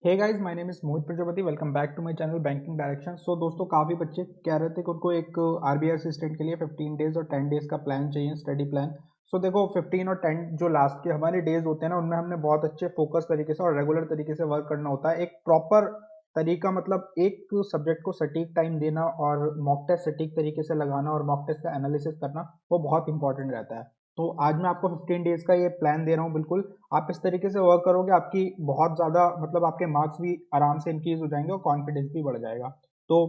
Hey guys, my name is Mohit Prajapati. Welcome back to my channel banking direction. So दोस्तों, काफ़ी बच्चे कह रहे थे कि उनको एक आरबीआई असिस्टेंट के लिए 15 डेज और 10 डेज का प्लान चाहिए, स्टडी प्लान। सो देखो, 15 और 10 जो लास्ट के हमारे डेज होते हैं ना, उनमें हमने बहुत अच्छे फोकस तरीके से और रेगुलर तरीके से वर्क करना होता है। एक प्रॉपर तरीका, मतलब एक सब्जेक्ट को सटीक टाइम देना और मॉक टेस्ट सटीक तरीके से लगाना और मॉक टेस्ट का एनालिसिस करना, वो बहुत इंपॉर्टेंट रहता है। तो आज मैं आपको 15 डेज का ये प्लान दे रहा हूँ। बिल्कुल आप इस तरीके से वर्क करोगे, आपकी बहुत ज़्यादा मतलब आपके मार्क्स भी आराम से इंक्रीज हो जाएंगे और कॉन्फिडेंस भी बढ़ जाएगा। तो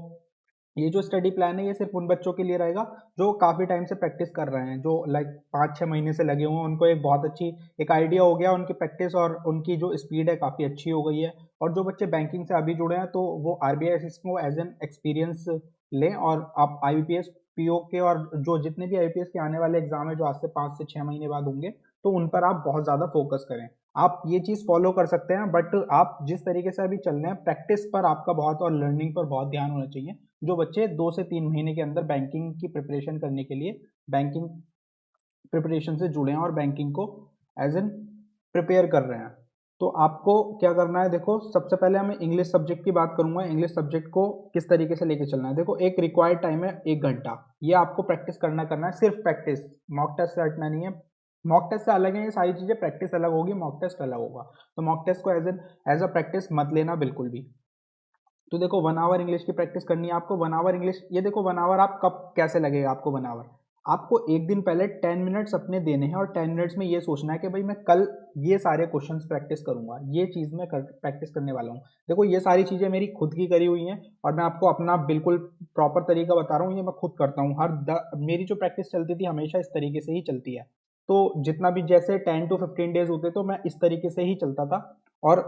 ये जो स्टडी प्लान है, ये सिर्फ उन बच्चों के लिए रहेगा जो काफ़ी टाइम से प्रैक्टिस कर रहे हैं, जो लाइक 5-6 महीने से लगे हुए हैं। उनको एक बहुत अच्छी एक आइडिया हो गया, उनकी प्रैक्टिस और उनकी जो स्पीड है काफ़ी अच्छी हो गई है। और जो बच्चे बैंकिंग से अभी जुड़े हैं, तो वो आरबीआई असिस्टेंट को एज एन एक्सपीरियंस लें और आप आईबीपीएस पीओ के और जो जितने भी आईपीएस के आने वाले एग्जाम है जो आज से 5 से 6 महीने बाद होंगे, तो उन पर आप बहुत ज़्यादा फोकस करें। आप ये चीज़ फॉलो कर सकते हैं, बट आप जिस तरीके से अभी चल रहे हैं, प्रैक्टिस पर आपका बहुत और लर्निंग पर बहुत ध्यान होना चाहिए। जो बच्चे 2 से 3 महीने के अंदर बैंकिंग की प्रिपरेशन करने के लिए बैंकिंग प्रिपरेशन से जुड़े हैं और बैंकिंग को एज एन प्रिपेयर कर रहे हैं, तो आपको क्या करना है। देखो, सबसे पहले हमें इंग्लिश सब्जेक्ट की बात करूंगा। इंग्लिश सब्जेक्ट को किस तरीके से लेके चलना है। देखो, एक रिक्वायर्ड टाइम है 1 घंटा। ये आपको प्रैक्टिस करना करना है, सिर्फ प्रैक्टिस। मॉक टेस्ट से हटना नहीं है। मॉक टेस्ट से अलग है ये सारी चीजें, प्रैक्टिस अलग होगी, मॉक टेस्ट अलग होगा। तो मॉक टेस्ट को एज अ प्रैक्टिस मत लेना बिल्कुल भी। तो देखो, 1 आवर इंग्लिश की प्रैक्टिस करनी है आपको। 1 आवर इंग्लिश, ये देखो 1 आवर आप कब कैसे लगेगा आपको 1 आवर। आपको एक दिन पहले 10 मिनट्स अपने देने हैं और 10 मिनट्स में ये सोचना है कि भाई मैं कल ये सारे क्वेश्चंस प्रैक्टिस करूंगा, ये चीज़ मैं प्रैक्टिस करने वाला हूँ। देखो, ये सारी चीज़ें मेरी खुद की करी हुई हैं और मैं आपको अपना बिल्कुल प्रॉपर तरीका बता रहा हूँ। ये मैं खुद करता हूँ। मेरी जो प्रैक्टिस चलती थी हमेशा इस तरीके से ही चलती है। तो जितना भी जैसे 10 to 15 डेज होते, तो मैं इस तरीके से ही चलता था। और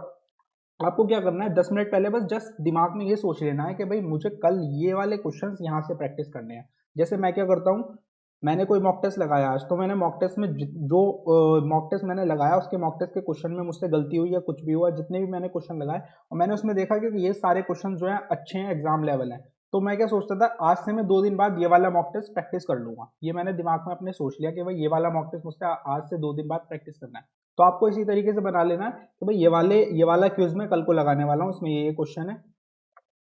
आपको क्या करना है, 10 मिनट पहले बस जस्ट दिमाग में ये सोच लेना है कि भाई मुझे कल ये वाले क्वेश्चंस यहाँ से प्रैक्टिस करने हैं। जैसे मैं क्या करता हूँ, मैंने कोई मॉक टेस्ट लगाया आज, तो मैंने मॉक टेस्ट में जो मॉक टेस्ट मैंने लगाया, उसके मॉक टेस्ट के क्वेश्चन में मुझसे गलती हुई या कुछ भी हुआ, जितने भी मैंने क्वेश्चन लगाए और मैंने उसमें देखा कि ये सारे क्वेश्चन जो है अच्छे हैं, एग्जाम लेवल है, तो मैं क्या सोचता था, आज से मैं 2 दिन बाद ये वाला मॉक टेस्ट प्रैक्टिस कर लूंगा। ये मैंने दिमाग में अपने सोच लिया कि भाई ये वाला मॉक टेस्ट मुझसे आज से 2 दिन बाद प्रैक्टिस करना है। तो आपको इसी तरीके से बना लेना है कि भाई ये वाला क्विज मैं कल को लगाने वाला हूँ, इसमें ये क्वेश्चन है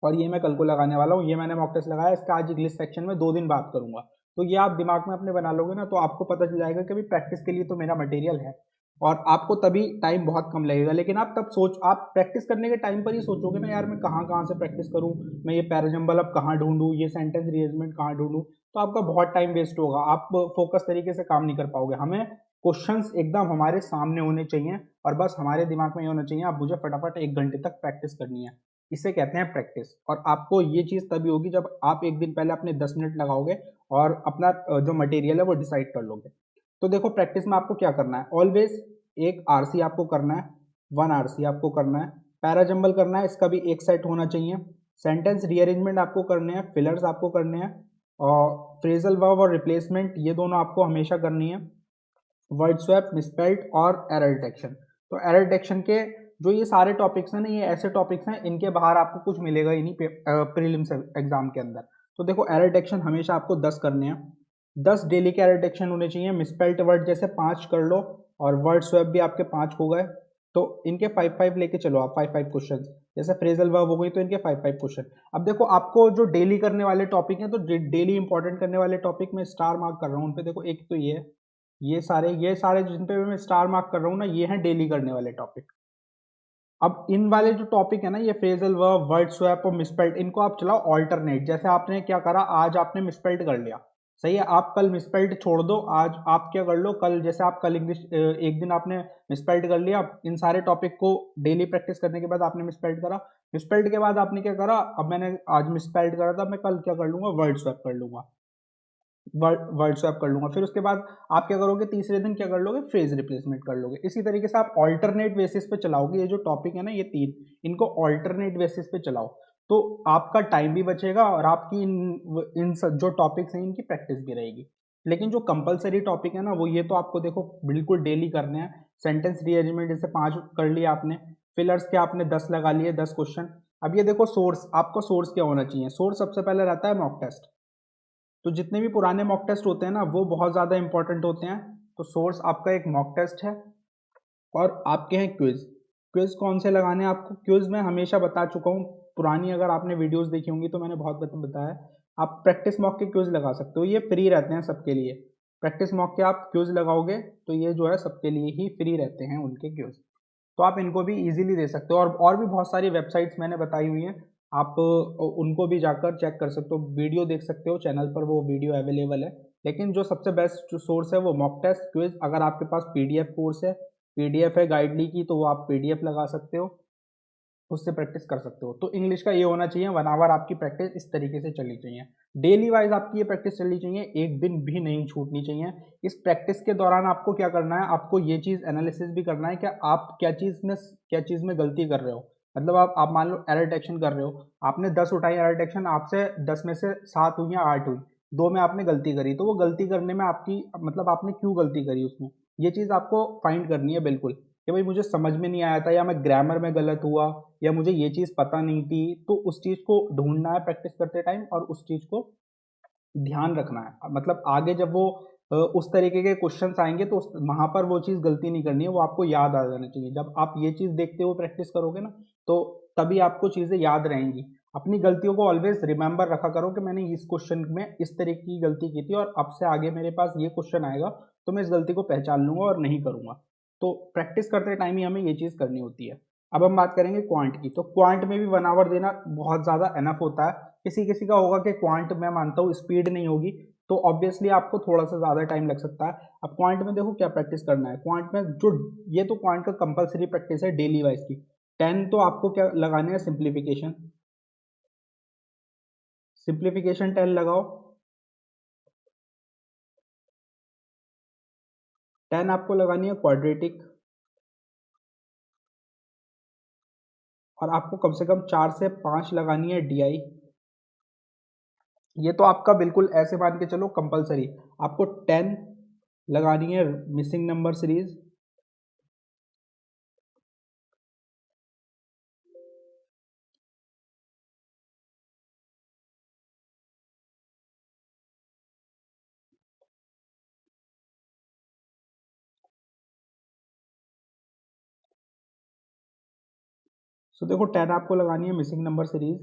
और ये मैं कल को लगाने वाला हूँ। ये मैंने मॉक टेस्ट लगाया, इसका आज इंग्लिश सेक्शन में 2 दिन बात करूंगा। तो ये आप दिमाग में अपने बना लोगे ना, तो आपको पता चल जाएगा कि भाई प्रैक्टिस के लिए तो मेरा मटेरियल है। और आपको तभी टाइम बहुत कम लगेगा। लेकिन आप प्रैक्टिस करने के टाइम पर ही सोचोगे ना, यार मैं कहाँ कहाँ से प्रैक्टिस करूँ, मैं ये पैराजम्बल अब कहाँ ढूंढूं, ये सेंटेंस रीअरेंजमेंट कहाँ ढूंढूं, तो आपका बहुत टाइम वेस्ट होगा। आप फोकस तरीके से काम नहीं कर पाओगे। हमें क्वेश्चंस एकदम हमारे सामने होने चाहिए और बस हमारे दिमाग में ये होना चाहिए, आप मुझे फटाफट 1 घंटे तक प्रैक्टिस करनी है। इसे कहते हैं प्रैक्टिस। और आपको ये चीज़ तभी होगी जब आप एक दिन पहले अपने 10 मिनट लगाओगे और अपना जो मटेरियल है वो डिसाइड कर लोगे। तो देखो, प्रैक्टिस में आपको क्या करना है, ऑलवेज एक आरसी आपको करना है, 1 आरसी आपको करना है, पैराजंबल करना है, इसका भी एक सेट होना चाहिए, सेंटेंस रीअरेंजमेंट आपको करने हैं, फिलर्स आपको करने हैं, और फ्रेजल वर्ब और रिप्लेसमेंट ये दोनों आपको हमेशा करनी है, वर्ड स्वैप, मिसस्पेल्ड और एरर डिटेक्शन। तो एरर डिटेक्शन के जो ये सारे टॉपिक्स हैं ना, ये ऐसे टॉपिक्स हैं, इनके बाहर आपको कुछ मिलेगा ही नहीं प्रीलिम्स एग्जाम के अंदर। तो देखो, एरर डिटेक्शन हमेशा आपको 10 करने हैं। 10 डेली के एरर डिटेक्शन होने चाहिए। मिसस्पेल्ड वर्ड जैसे 5 कर लो और वर्ड स्वैप भी आपके 5 हो गए। तो इनके 5-5 लेके चलो आप, 5-5 क्वेश्चन। जैसे फ्रेजल वर्ब हो गई तो इनके 5-5 क्वेश्चन। अब देखो, आपको जो डेली करने वाले टॉपिक हैं, तो डेली इंपॉर्टेंट करने वाले टॉपिक में स्टार मार्क कर रहा हूँ उन पे। देखो, एक तो ये है, ये सारे जिन पे मैं स्टार मार्क कर रहा हूँ ना, ये हैं डेली करने वाले टॉपिक। अब इन वाले जो टॉपिक है ना, ये फ्रेजल वर्ब, वर्ड स्वैप और मिसस्पेल्ड, इनको आप चलाओ ऑल्टरनेट। जैसे आपने क्या करा, आज आपने मिसस्पेल्ड कर लिया, सही है, आप कल मिसस्पेल्ड छोड़ दो। आज आप क्या कर लो, कल जैसे आप कल इंग्लिश एक दिन आपने मिसस्पेल्ड कर लिया, इन सारे टॉपिक को डेली प्रैक्टिस करने के बाद आपने मिसस्पेल्ड करा। मिसस्पेल्ड के बाद आपने क्या करा, अब मैंने आज मिसस्पेल्ड करा था, मैं कल क्या कर लूंगा, वर्ड स्वैप कर लूंगा, वर्ड स्वैप कर लूंगा। फिर उसके बाद आप क्या करोगे, तीसरे दिन क्या कर लोगे, फ्रेज रिप्लेसमेंट कर लोगे। इसी तरीके से आप ऑल्टरनेट बेसिस पे चलाओगे। ये जो टॉपिक है ना, ये 3, इनको ऑल्टरनेट बेसिस पे चलाओ, तो आपका टाइम भी बचेगा और आपकी जो टॉपिक्स हैं इनकी प्रैक्टिस भी रहेगी। लेकिन जो कंपलसरी टॉपिक है ना, वो ये तो आपको देखो बिल्कुल डेली करने हैं। सेंटेंस रीअरेंजमेंट जैसे 5 कर लिए आपने, फिलर्स के आपने 10 लगा लिए, 10 क्वेश्चन। अब ये देखो, सोर्स, आपका सोर्स क्या होना चाहिए। सोर्स सबसे पहले रहता है मॉक टेस्ट। तो जितने भी पुराने मॉक टेस्ट होते हैं ना, वो बहुत ज़्यादा इंपॉर्टेंट होते हैं। तो सोर्स आपका एक मॉक टेस्ट है और आपके हैं क्विज। क्विज कौन से लगाने हैं आपको? क्विज मैं हमेशा बता चुका हूँ, पुरानी अगर आपने वीडियोस देखी होंगी तो मैंने बहुत बताया। आप प्रैक्टिस मॉक के क्विज लगा सकते हो, ये फ्री रहते हैं सबके लिए। प्रैक्टिस मॉक के आप क्विज लगाओगे तो ये जो है सबके लिए ही फ्री रहते हैं उनके क्विज, तो आप इनको भी इजीली दे सकते हो। और भी बहुत सारी वेबसाइट्स मैंने बताई हुई हैं, आप उनको भी जाकर चेक कर सकते हो, वीडियो देख सकते हो, चैनल पर वो वीडियो अवेलेबल है। लेकिन जो सबसे बेस्ट सोर्स है वो मॉक टेस्ट क्विज। अगर आपके पास पीडीएफ कोर्स है, पीडीएफ है गाइडली की, तो वो आप पीडीएफ लगा सकते हो, उससे प्रैक्टिस कर सकते हो। तो इंग्लिश का ये होना चाहिए, 1 आवर आपकी प्रैक्टिस इस तरीके से चलनी चाहिए, डेली वाइज आपकी ये प्रैक्टिस चलनी चाहिए, एक दिन भी नहीं छूटनी चाहिए। इस प्रैक्टिस के दौरान आपको क्या करना है, आपको ये चीज़ एनालिसिस भी करना है कि आप क्या चीज़ में गलती कर रहे हो। मतलब आप मान लो एरर डिटेक्शन कर रहे हो, आपने 10 उठाई एरर डिटेक्शन, आपसे 10 में से 7 हुई या 8 हुई, 2 में आपने गलती करी, तो वो गलती करने में आपकी मतलब आपने क्यों गलती करी उसमें, ये चीज़ आपको फाइंड करनी है बिल्कुल, कि भाई मुझे समझ में नहीं आया था, या मैं ग्रामर में गलत हुआ, या मुझे ये चीज़ पता नहीं थी। तो उस चीज़ को ढूंढना है प्रैक्टिस करते टाइम, और उस चीज़ को ध्यान रखना है। मतलब आगे जब वो उस तरीके के क्वेश्चंस आएंगे तो वहां पर वो चीज़ गलती नहीं करनी है, वो आपको याद आ जाना चाहिए। जब आप ये चीज़ देखते हुए प्रैक्टिस करोगे ना, तो तभी आपको चीज़ें याद रहेंगी। अपनी गलतियों को ऑलवेज रिमेंबर रखा करो कि मैंने इस क्वेश्चन में इस तरीके की गलती की थी, और अब से आगे मेरे पास ये क्वेश्चन आएगा तो मैं इस गलती को पहचान लूंगा और नहीं करूंगा। तो प्रैक्टिस करते टाइम ही हमें ये चीज़ करनी होती है। अब हम बात करेंगे क्वांट की, तो क्वांट में भी 1 आवर देना बहुत ज़्यादा एनफ होता है। किसी किसी का होगा कि क्वांट मैं मानता हूँ स्पीड नहीं होगी, तो ऑब्वियसली आपको थोड़ा सा ज़्यादा टाइम लग सकता है। अब क्वांट में देखो क्या प्रैक्टिस करना है, क्वांट में जो ये तो क्वांट का कंपलसरी प्रैक्टिस है डेली वाइज की। 10 तो आपको क्या लगाने हैं, सिंप्लीफिकेशन, सिंप्लीफिकेशन 10 लगाओ। 10 आपको लगानी है क्वाड्रेटिक, और आपको कम से कम 4 से 5 लगानी है डीआई। ये तो आपका बिल्कुल ऐसे मान के चलो कंपलसरी। आपको 10 लगानी है मिसिंग नंबर सीरीज, सो देखो 10 आपको लगानी है मिसिंग नंबर सीरीज।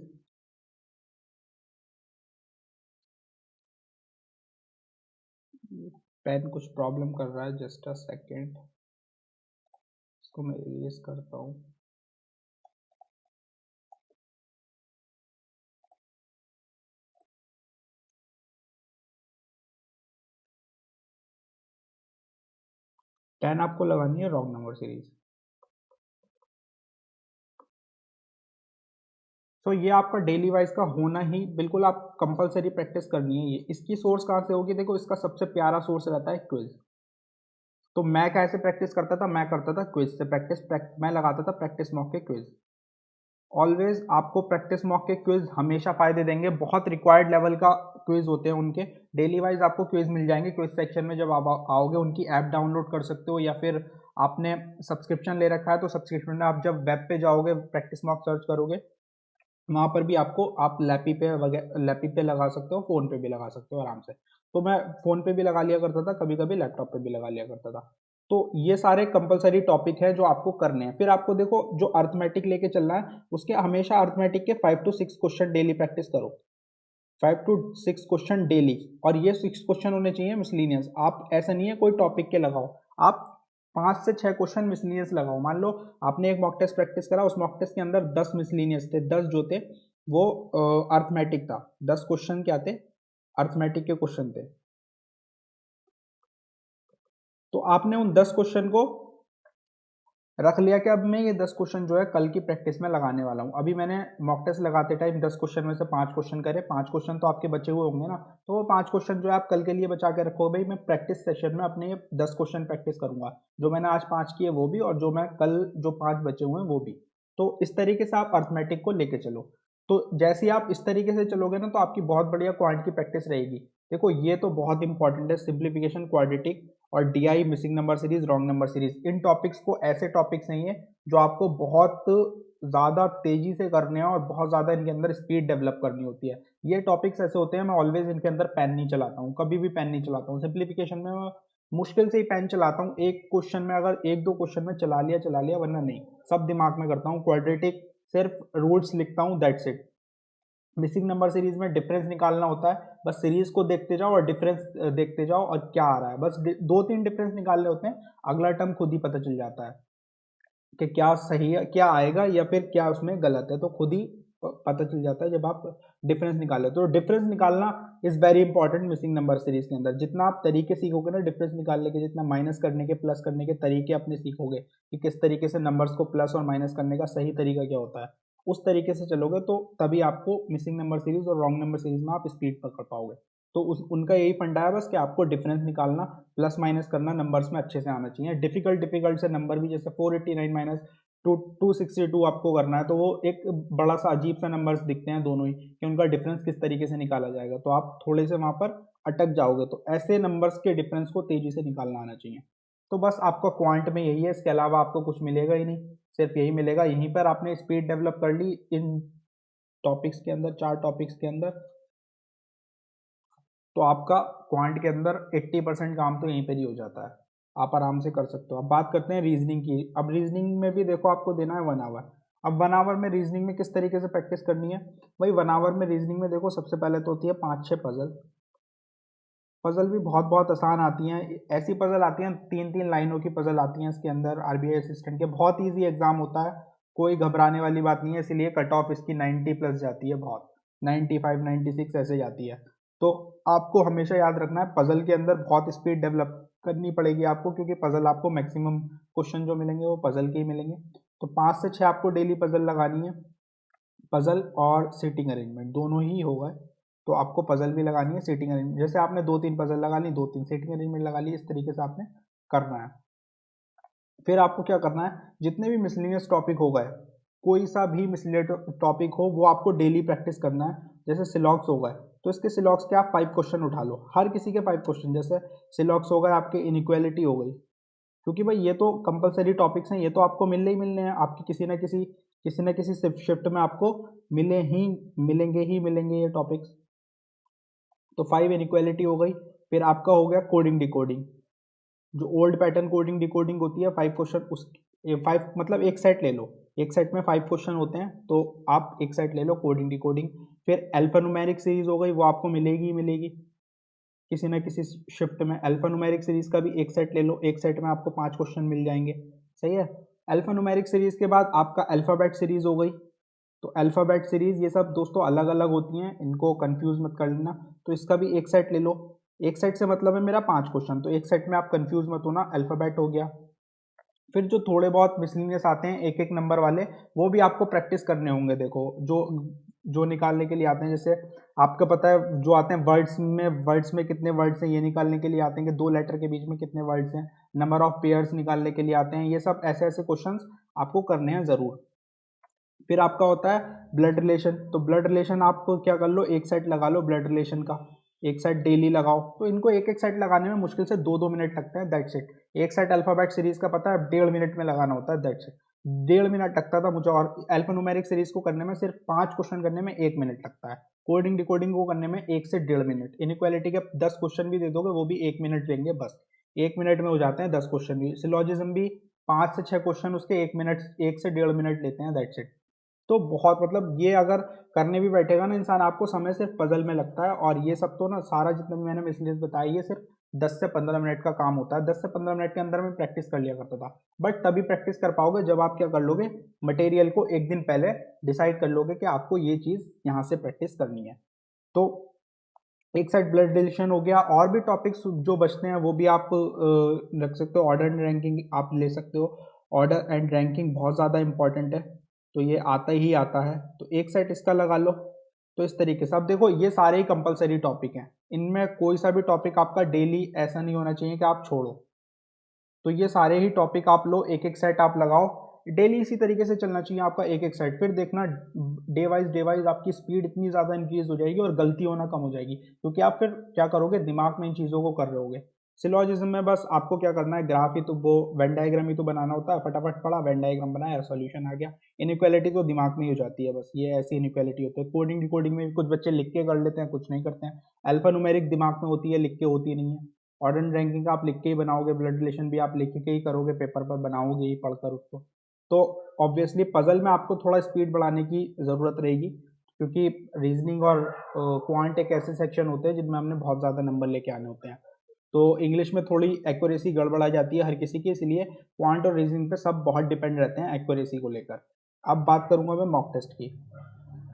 पेन कुछ प्रॉब्लम कर रहा है, जस्ट अ सेकेंड, इसको मैं इरेज करता हूँ। टेन आपको लगानी है रॉन्ग नंबर सीरीज। तो ये आपका डेली वाइज का होना ही बिल्कुल, आप कंपलसरी प्रैक्टिस करनी है। ये इसकी सोर्स कहाँ से होगी, देखो इसका सबसे प्यारा सोर्स रहता है क्विज। तो मैं कैसे प्रैक्टिस करता था, मैं करता था क्विज से प्रैक्टिस, मैं लगाता था प्रैक्टिस मॉक के क्विज। ऑलवेज आपको प्रैक्टिस मॉक के क्विज हमेशा फायदे देंगे, बहुत रिक्वायर्ड लेवल का क्विज होते हैं उनके। डेली वाइज आपको क्विज मिल जाएंगे, क्विज सेक्शन में जब आप आओगे उनकी ऐप डाउनलोड कर सकते हो, या फिर आपने सब्सक्रिप्शन ले रखा है तो सब्सक्रिप्शन में आप जब वेब पे जाओगे प्रैक्टिस मॉक सर्च करोगे, वहाँ पर भी आपको आप लैपी पे वगैरह लैपी पे लगा सकते हो, फ़ोन पे भी लगा सकते हो आराम से। तो मैं फ़ोन पे भी लगा लिया करता था, कभी कभी लैपटॉप पे भी लगा लिया करता था। तो ये सारे कंपलसरी टॉपिक है जो आपको करने हैं। फिर आपको देखो जो अर्थमेटिक लेके चलना है, उसके हमेशा अर्थमेटिक के 5 to 6 क्वेश्चन डेली प्रैक्टिस करो, 5 to 6 क्वेश्चन डेली। और ये 6 क्वेश्चन होने चाहिए मिसलीनियस, आप ऐसा नहीं है कोई टॉपिक के लगाओ, आप 5 से 6 क्वेश्चन मिसलीनियस लगाओ। मान लो आपने एक मॉक टेस्ट प्रैक्टिस करा, उस मॉक टेस्ट के अंदर 10 मिसलीनियस थे, 10 जो थे वो अर्थमेटिक था, 10 क्वेश्चन क्या थे, अर्थमेटिक के क्वेश्चन थे। तो आपने उन 10 क्वेश्चन को रख लिया कि अब मैं ये 10 क्वेश्चन जो है कल की प्रैक्टिस में लगाने वाला हूँ। अभी मैंने मॉक टेस्ट लगाते टाइम 10 क्वेश्चन में से 5 क्वेश्चन करे, 5 क्वेश्चन तो आपके बचे हुए होंगे ना, तो वो 5 क्वेश्चन जो है आप कल के लिए बचा के रखो, भाई मैं प्रैक्टिस सेशन में अपने ये 10 क्वेश्चन प्रैक्टिस करूंगा, जो मैंने आज 5 किए वो भी, और जो मैं कल जो 5 बचे हुए हैं वो भी। तो इस तरीके से आप अर्थमेटिक को लेके चलो। तो जैसे ही आप इस तरीके से चलोगे ना, तो आपकी बहुत बढ़िया क्वांट की प्रैक्टिस रहेगी। देखो ये तो बहुत इंपॉर्टेंट है, सिंप्लीफिकेशन, क्वाड्रेटिक और DI, missing number series, wrong number series. इन टॉपिक्स को, ऐसे टॉपिक्स नहीं है जो आपको बहुत ज़्यादा तेजी से करने हैं और बहुत ज़्यादा इनके अंदर स्पीड डेवलप करनी होती है। ये टॉपिक्स ऐसे होते हैं, मैं ऑलवेज इनके अंदर पेन नहीं चलाता हूँ, कभी भी पेन नहीं चलाता हूँ। सिंप्लीफिकेशन में मैं मुश्किल से ही पेन चलाता हूँ, एक क्वेश्चन में अगर एक दो क्वेश्चन में चला लिया, वरना नहीं, सब दिमाग में करता हूँ। क्वाड्रेटिक सिर्फ रूट्स लिखता हूँ, that's it. Missing number series में डिफरेंस निकालना होता है, बस सीरीज को देखते जाओ और डिफरेंस देखते जाओ और क्या आ रहा है, बस दो तीन डिफरेंस निकालने होते हैं, अगला टर्म खुद ही पता चल जाता है कि क्या सही है, क्या आएगा या फिर क्या उसमें गलत है, तो खुद ही पता चल जाता है जब आप डिफरेंस निकाले। तो डिफरेंस निकालना is very important missing number series के अंदर। जितना आप तरीके सीखोगे ना डिफरेंस निकालने के, जितना माइनस करने के प्लस करने के तरीके अपने सीखोगे कि किस तरीके से नंबर्स को प्लस और माइनस करने का सही तरीका क्या होता है, उस तरीके से चलोगे तो तभी आपको मिसिंग नंबर सीरीज और रॉन्ग नंबर सीरीज में आप स्पीड पकड़ पाओगे। तो उनका यही फंडा है बस कि आपको डिफरेंस निकालना, प्लस माइनस करना नंबर्स में अच्छे से आना चाहिए। डिफिकल्ट से नंबर भी, जैसे 489 माइनस 262 आपको करना है, तो वो एक बड़ा सा अजीब सा नंबर्स दिखते हैं दोनों ही, कि उनका डिफरेंस किस तरीके से निकाला जाएगा, तो आप थोड़े से वहां पर अटक जाओगे। तो ऐसे नंबर्स के डिफरेंस को तेजी से निकालना आना चाहिए। तो बस आपका क्वांट में यही है, इसके अलावा आपको कुछ मिलेगा ही नहीं, सिर्फ यही मिलेगा। यहीं पर आपने स्पीड डेवलप कर ली इन टॉपिक्स के अंदर, 4 टॉपिक्स के अंदर, तो आपका क्वांट के अंदर 80% काम तो यहीं पर ही हो जाता है, आप आराम से कर सकते हो। अब बात करते हैं रीजनिंग की। अब रीजनिंग में भी देखो आपको देना है 1 आवर। अब 1 आवर में रीजनिंग में किस तरीके से प्रैक्टिस करनी है भाई? 1 आवर में रीजनिंग में देखो सबसे पहले तो होती है 5-6 पजल। पजल भी बहुत बहुत आसान आती हैं, ऐसी पजल आती हैं 3-3 लाइनों की पजल आती हैं इसके अंदर आरबीआई असिस्टेंट के। बहुत ईजी एग्जाम होता है, कोई घबराने वाली बात नहीं है, इसलिए कट ऑफ इसकी 90 प्लस जाती है, बहुत 95 96 ऐसे जाती है। तो आपको हमेशा याद रखना है पजल के अंदर बहुत स्पीड डेवलप करनी पड़ेगी आपको, क्योंकि पजल आपको मैक्सिमम क्वेश्चन जो मिलेंगे वो पजल के ही मिलेंगे। तो 5 से 6 आपको डेली पजल लगानी है। पजल और सीटिंग अरेंजमेंट दोनों ही होगा, तो आपको पजल भी लगानी है, सीटिंग अरेंजमेंट, जैसे आपने 2-3 पजल लगा ली, 2-3 सीटिंग अरेंजमेंट लगा ली, इस तरीके से आपने करना है। फिर आपको क्या करना है, जितने भी मिसलेनियस टॉपिक हो गए, कोई सा भी मिसलेनियस टॉपिक हो वो आपको डेली प्रैक्टिस करना है। जैसे सिलॉक्स हो गए, तो इसके सिलॉक्स के आप 5 क्वेश्चन उठा लो, हर किसी के 5 क्वेश्चन। जैसे सिलॉक्स हो गए आपके, इनइक्वालिटी हो गई, क्योंकि भाई ये तो कंपलसरी टॉपिक्स हैं, ये तो आपको मिलने ही मिलने हैं, आपकी किसी न किसी शिफ्ट में आपको मिलेंगे ये टॉपिक्स। तो 5 इनइक्वालिटी हो गई। फिर आपका हो गया कोडिंग डिकोडिंग, जो ओल्ड पैटर्न कोडिंग डिकोडिंग होती है, 5 क्वेश्चन उस 5 मतलब एक सेट ले लो, एक सेट में 5 क्वेश्चन होते हैं, तो आप एक सेट ले लो कोडिंग डिकोडिंग। फिर अल्फान्यूमेरिक सीरीज हो गई, वो आपको मिलेगी ही मिलेगी किसी ना किसी शिफ्ट में। अल्फान्यूमेरिक सीरीज का भी एक सेट ले लो, एक सेट में आपको 5 क्वेश्चन मिल जाएंगे, सही है। अल्फान्यूमेरिक सीरीज के बाद आपका अल्फाबेट सीरीज हो गई। तो अल्फाबेट सीरीज ये सब दोस्तों अलग अलग होती हैं, इनको कंफ्यूज मत कर लेना। तो इसका भी एक सेट ले लो, एक सेट से मतलब है मेरा 5 क्वेश्चन, तो एक सेट में आप कंफ्यूज मत होना, अल्फाबेट हो गया। फिर जो थोड़े बहुत मिसलिनियस आते हैं एक एक नंबर वाले, वो भी आपको प्रैक्टिस करने होंगे। देखो जो जो निकालने के लिए आते हैं, जैसे आपको पता है जो आते हैं वर्ड्स में कितने वर्ड्स हैं, ये निकालने के लिए आते हैं कि 2 लेटर के बीच में कितने वर्ड्स हैं, नंबर ऑफ पेयर्स निकालने के लिए आते हैं, ये सब ऐसे ऐसे क्वेश्चंस आपको करने हैं ज़रूर। फिर आपका होता है ब्लड रिलेशन, तो ब्लड रिलेशन आप क्या कर लो, एक सेट लगा लो ब्लड रिलेशन का, एक सेट डेली लगाओ। तो इनको एक एक सेट लगाने में मुश्किल से 2-2 मिनट लगते हैं, दैट्स इट। एक सेट अल्फाबेट सीरीज का पता है 1.5 मिनट में लगाना होता है, दैट्स इट। 1.5 मिनट लगता था मुझे, और अल्फान्यूमेरिक सीरीज को करने में सिर्फ 5 क्वेश्चन करने में 1 मिनट लगता है। कोडिंग डिकोडिंग को करने में 1 से 1.5 मिनट। इनइक्वालिटी के 10 क्वेश्चन भी दे दोगे वो भी 1 मिनट लेंगे, बस 1 मिनट में हो जाते हैं 10 क्वेश्चन भी। सिलॉजिज्म भी 5 से 6 क्वेश्चन उसके 1 मिनट, 1 से 1.5 मिनट लेते हैं, दैट्स इट। तो बहुत मतलब ये अगर करने भी बैठेगा ना इंसान, आपको समय सिर्फ पजल में लगता है, और ये सब तो ना सारा जितना भी मैंने मिसलेनियस बताया ये सिर्फ 10 से 15 मिनट का काम होता है। 10 से 15 मिनट के अंदर में प्रैक्टिस कर लिया करता था, बट तभी प्रैक्टिस कर पाओगे जब आप क्या कर लोगे, मटेरियल को एक दिन पहले डिसाइड कर लोगे कि आपको ये चीज़ यहाँ से प्रैक्टिस करनी है। तो एक साइड ब्लड रिलेशन हो गया, और भी टॉपिक्स जो बचते हैं वो भी आप रख सकते हो। ऑर्डर एंड रैंकिंग आप ले सकते हो, ऑर्डर एंड रैंकिंग बहुत ज़्यादा इंपॉर्टेंट है, तो ये आता ही आता है, तो एक सेट इसका लगा लो। तो इस तरीके से अब देखो ये सारे ही कंपलसरी टॉपिक हैं, इनमें कोई सा भी टॉपिक आपका डेली ऐसा नहीं होना चाहिए कि आप छोड़ो। तो ये सारे ही टॉपिक आप लो, एक एक सेट आप लगाओ, डेली इसी तरीके से चलना चाहिए आपका एक एक सेट। फिर देखना डे वाइज आपकी स्पीड इतनी ज़्यादा इंक्रीज हो जाएगी और गलती होना कम हो जाएगी, क्योंकि आप फिर क्या करोगे, दिमाग में इन चीज़ों को कर रहे होगे। सिलॉजिज्म में बस आपको क्या करना है, ग्राफ ही तो वो वेन डायग्राम ही तो बनाना होता है, फटाफट पढ़ा वेन डायग्राम बनाया सॉल्यूशन आ गया। इनइक्वालिटी तो दिमाग में ही हो जाती है, बस ये ऐसी इनइक्वालिटी होती है। कोडिंग डिकोडिंग में भी कुछ बच्चे लिख के कर लेते हैं, कुछ नहीं करते हैं। अल्फा न्यूमेरिक दिमाग में होती है, लिख के होती नहीं है। ऑर्डर रैंकिंग का आप लिख के ही बनाओगे, ब्लड रिलेशन भी आप लिख के ही करोगे, पेपर पर बनाओगे ही पढ़कर उसको। तो ऑब्वियसली पजल में आपको थोड़ा स्पीड बढ़ाने की ज़रूरत रहेगी, क्योंकि रीजनिंग और क्वांट एक ऐसे सेक्शन होते हैं जिनमें हमने बहुत ज़्यादा नंबर लेके आने होते हैं। तो इंग्लिश में थोड़ी एक्यूरेसी गड़बड़ा जाती है हर किसी की, इसलिए क्वांट और रीजनिंग पे सब बहुत डिपेंड रहते हैं एक्यूरेसी को लेकर। अब बात करूंगा मैं मॉक टेस्ट की।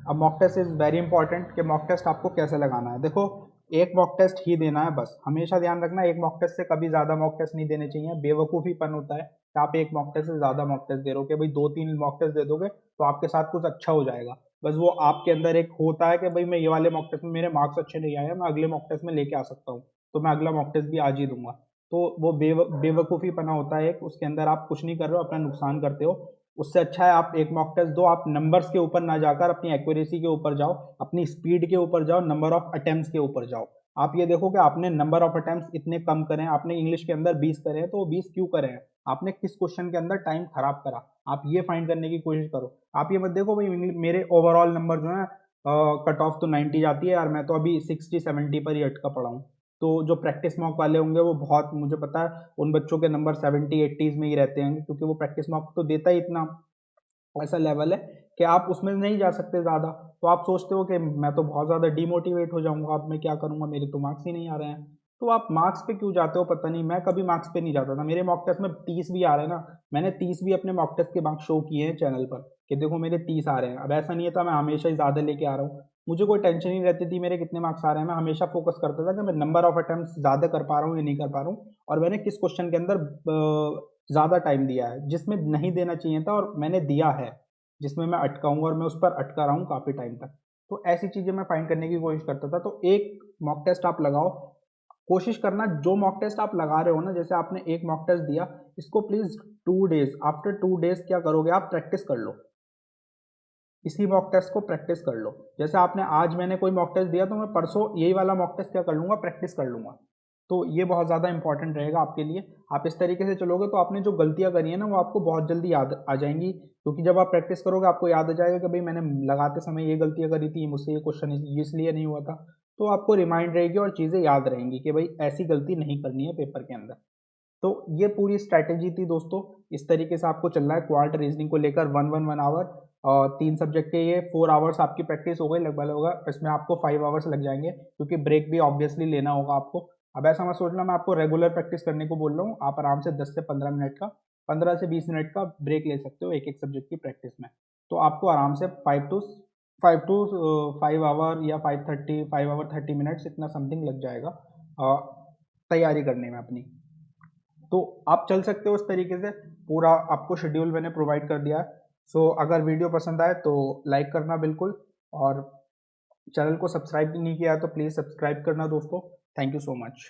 अब mock test is very important कि मॉक टेस्ट आपको कैसे लगाना है। देखो, एक मॉक टेस्ट ही देना है बस, हमेशा ध्यान रखना एक मॉक टेस्ट से कभी ज़्यादा मॉक टेस्ट नहीं देने चाहिए। बेवकूफ़ीपन होता है कि आप एक मॉक टेस्ट से ज़्यादा मॉक टेस्ट दे रहे हो कि भाई 2-3 मॉक टेस्ट दे दोगे तो आपके साथ कुछ अच्छा हो जाएगा। बस वो आपके अंदर एक होता है कि भाई मैं ये वाले मॉक टेस्ट में मेरे मार्क्स अच्छे नहीं आए, मैं अगले मॉक टेस्ट में लेके आ सकता हूँ, तो मैं अगला मॉक टेस्ट भी आज ही दूंगा। तो वो बेवकूफ़ीपना होता है एक, उसके अंदर आप कुछ नहीं कर रहे हो, अपना नुकसान करते हो। उससे अच्छा है आप एक मॉक टेस्ट दो, आप नंबर्स के ऊपर ना जाकर अपनी एक्यूरेसी के ऊपर जाओ, अपनी स्पीड के ऊपर जाओ, नंबर ऑफ अटेम्प्ट्स के ऊपर जाओ। आप ये देखो कि आपने नंबर ऑफ अटेम्प्ट्स इतने कम करे हैं, आपने इंग्लिश के अंदर 20 करे हैं, तो 20 क्यों करे हैं, आपने किस क्वेश्चन के अंदर टाइम खराब करा, आप ये फाइंड करने की कोशिश करो। आप ये मत देखो भाई मेरे ओवरऑल नंबर जो है कट ऑफ तो 90 जाती है यार, मैं तो अभी 60-70 पर ही अटका पड़ा हूँ। तो जो प्रैक्टिस मॉक वाले होंगे वो बहुत, मुझे पता है उन बच्चों के नंबर 70-80s में ही रहते हैं, क्योंकि वो प्रैक्टिस मॉक तो देता ही इतना ऐसा लेवल है कि आप उसमें नहीं जा सकते ज़्यादा। तो आप सोचते हो कि मैं तो बहुत ज़्यादा डीमोटिवेट हो जाऊंगा, अब मैं क्या करूंगा, मेरे तो मार्क्स ही नहीं आ रहे हैं। तो आप मार्क्स पे क्यों जाते हो पता नहीं, मैं कभी मार्क्स पे नहीं जाता था। मेरे मॉक टेस्ट में 30 भी आ रहे हैं ना, मैंने 30 भी अपने मॉक टेस्ट के मार्क्स शो किए हैं चैनल पर कि देखो मेरे 30 आ रहे हैं। अब ऐसा नहीं था मैं हमेशा ही ज़्यादा लेके आ रहा हूँ, मुझे कोई टेंशन नहीं रहती थी मेरे कितने मार्क्स आ रहे हैं। मैं हमेशा फोकस करता था कि मैं नंबर ऑफ अटेम्प्ट्स ज़्यादा कर पा रहा हूँ या नहीं कर पा रहा हूँ, और मैंने किस क्वेश्चन के अंदर ज़्यादा टाइम दिया है, जिसमें नहीं देना चाहिए था और मैंने दिया है, जिसमें मैं अटका हूँ और मैं उस पर अटका रहा हूँ काफ़ी टाइम तक। तो ऐसी चीज़ें मैं फाइंड करने की कोशिश करता था। तो एक मॉक टेस्ट आप लगाओ, कोशिश करना जो मॉक टेस्ट आप लगा रहे हो ना, जैसे आपने एक मॉक टेस्ट दिया, इसको प्लीज़ 2 डेज, आफ्टर 2 डेज क्या करोगे आप, प्रैक्टिस कर लो, इसी मॉक टेस्ट को प्रैक्टिस कर लो। जैसे आपने आज मैंने कोई मॉक टेस्ट दिया तो मैं परसों यही वाला मॉक टेस्ट क्या कर लूँगा, प्रैक्टिस कर लूँगा। तो ये बहुत ज़्यादा इंपॉर्टेंट रहेगा आपके लिए। आप इस तरीके से चलोगे तो आपने जो गलतियाँ करी है ना वो आपको बहुत जल्दी याद आ जाएंगी, क्योंकि जब आप प्रैक्टिस करोगे आपको याद आ जाएगा कि भाई मैंने लगाते समय ये गलतियाँ करी थी, मुझसे ये क्वेश्चन इसलिए नहीं हुआ था। तो आपको रिमाइंड रहेगी और चीज़ें याद रहेंगी कि भाई ऐसी गलती नहीं करनी है पेपर के अंदर। तो ये पूरी स्ट्रैटेजी थी दोस्तों, इस तरीके से आपको चलना है क्वांट रीजनिंग को लेकर। 1 आवर और 3 सब्जेक्ट के ये 4 आवर्स आपकी प्रैक्टिस हो गई लगभग होगा, इसमें आपको 5 आवर्स लग जाएंगे, क्योंकि ब्रेक भी ऑब्वियसली लेना होगा आपको। अब ऐसा मत सोचना मैं आपको रेगुलर प्रैक्टिस करने को बोल रहा हूँ, आप आराम से 10 से 15 मिनट का, 15 से 20 मिनट का ब्रेक ले सकते हो एक एक सब्जेक्ट की प्रैक्टिस में। तो आपको आराम से 5 आवर या 5 आवर 30 मिनट्स इतना समथिंग लग जाएगा तैयारी करने में अपनी। तो आप चल सकते हो उस तरीके से, पूरा आपको शेड्यूल मैंने प्रोवाइड कर दिया है। सो अगर वीडियो पसंद आए तो लाइक करना बिल्कुल, और चैनल को सब्सक्राइब नहीं किया तो प्लीज़ सब्सक्राइब करना दोस्तों। Thank you so much.